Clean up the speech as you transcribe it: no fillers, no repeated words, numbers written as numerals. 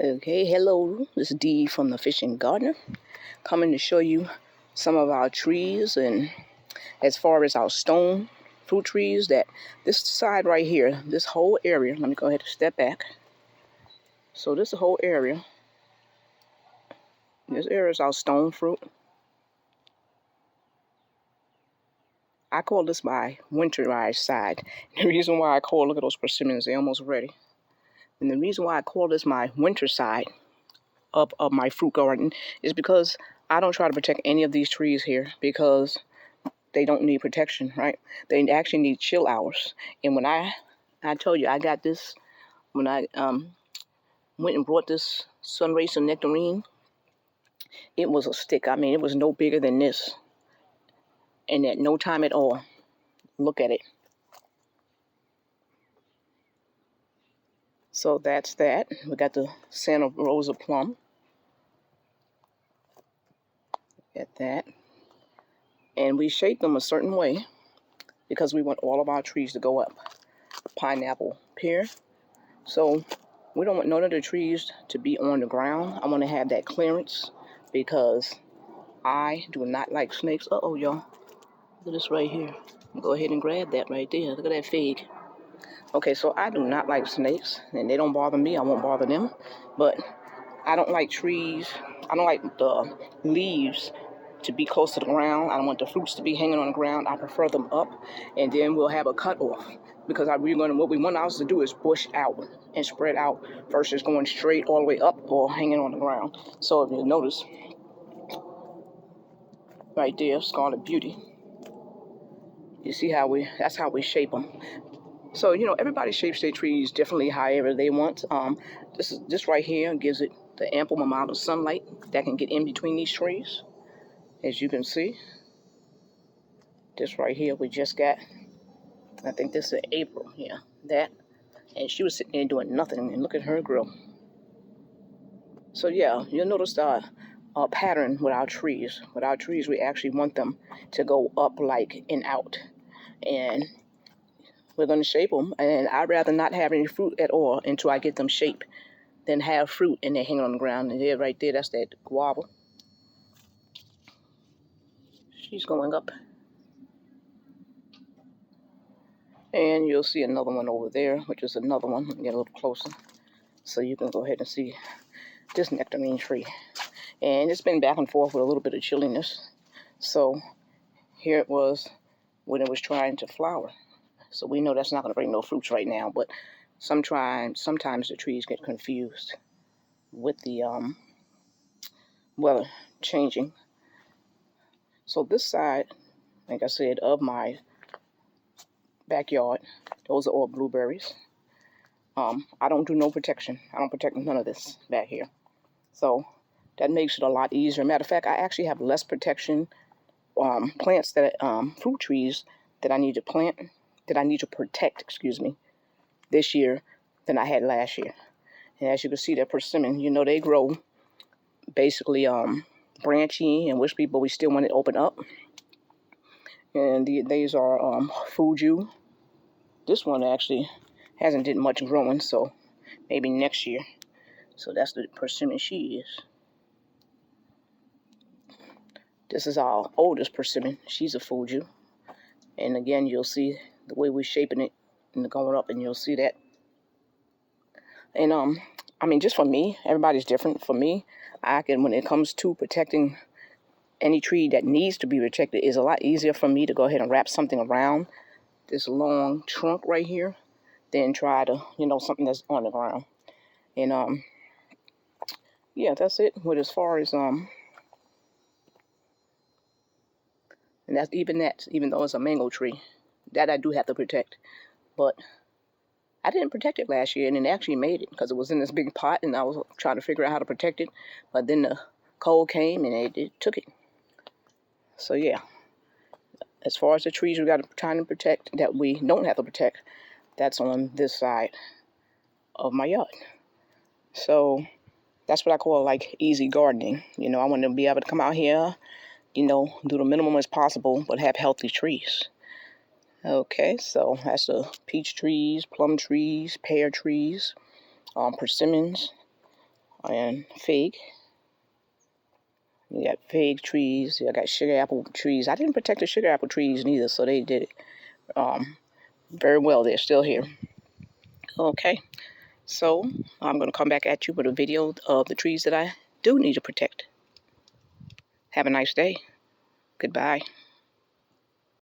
Okay, hello, this is Dee from the Fishing Gardener, coming to show you some of our trees, and as far as our stone fruit trees, that this side right here, this whole area, let me go ahead and step back. So this whole area, this area is our stone fruit. I call this my winterized side. The reason why I call, look at those persimmons, they're almost ready. And the reason why I call this my winter side of my fruit garden is because I don't try to protect any of these trees here because they don't need protection, right? They actually need chill hours. And when I told you I got this, when I went and brought this sunracer nectarine, it was a stick. I mean, it was no bigger than this. And at no time at all, look at it. So that's that. We got the Santa Rosa plum. Get that. And we shape them a certain way because we want all of our trees to go up. Pineapple, pear. So we don't want none of the trees to be on the ground. I want to have that clearance because I do not like snakes. Uh-oh, y'all. Look at this right here. Go ahead and grab that right there. Look at that fig. Okay, so I do not like snakes, and they don't bother me. I won't bother them. But I don't like trees. I don't like the leaves to be close to the ground. I don't want the fruits to be hanging on the ground. I prefer them up, and then we'll have a cutoff. Because what we want ours to do is bush out and spread out versus going straight all the way up or hanging on the ground. So if you notice, right there, Scarlet Beauty. You see that's how we shape them. So, everybody shapes their trees differently however they want. This right here gives it the ample amount of sunlight that can get in between these trees. As you can see, this right here we just got, I think this is April, yeah, that. And she was sitting there doing nothing, and look at her grow. So yeah, you'll notice the pattern with our trees. With our trees, we actually want them to go up like and out. And we're going to shape them, and I'd rather not have any fruit at all until I get them shaped than have fruit and they're hanging on the ground. And there, right there, that's that guava. She's going up. And you'll see another one over there, which is another one. Let me get a little closer so you can go ahead and see this nectarine tree. And it's been back and forth with a little bit of chilliness. So here it was when it was trying to flower. So we know that's not going to bring no fruits right now, but sometimes the trees get confused with the weather changing. So this side, like I said, of my backyard, those are all blueberries. I don't do no protection. I don't protect none of this back here. So that makes it a lot easier. Matter of fact, I actually have less protection plants that fruit trees that I need to protect, this year than I had last year. And as you can see, that persimmon, they grow basically branchy and wispy, but we still want it open up. And these are Fuju. This one actually hasn't did much growing, so maybe next year. So that's the persimmon she is. This is our oldest persimmon. She's a Fuju. And again, you'll see the way we're shaping it and going up, and you'll see that. And I mean, just for me, everybody's different. For me, when it comes to protecting any tree that needs to be protected, it's a lot easier for me to go ahead and wrap something around this long trunk right here than try to, something that's on the ground. And yeah, that's it. But as far as and that's even though it's a mango tree, that I do have to protect. But I didn't protect it last year, and it actually made it because it was in this big pot, and I was trying to figure out how to protect it. But then the cold came, and it took it. So yeah, as far as the trees we got to try to protect that we don't have to protect, that's on this side of my yard. So that's what I call like easy gardening. I want to be able to come out here, do the minimum as possible, but have healthy trees. Okay, so that's the peach trees, plum trees, pear trees, persimmons, and fig. You got fig trees. I got sugar apple trees. I didn't protect the sugar apple trees neither, so they did it very well. They're still here. Okay, so I'm going to come back at you with a video of the trees that I do need to protect. Have a nice day. Goodbye.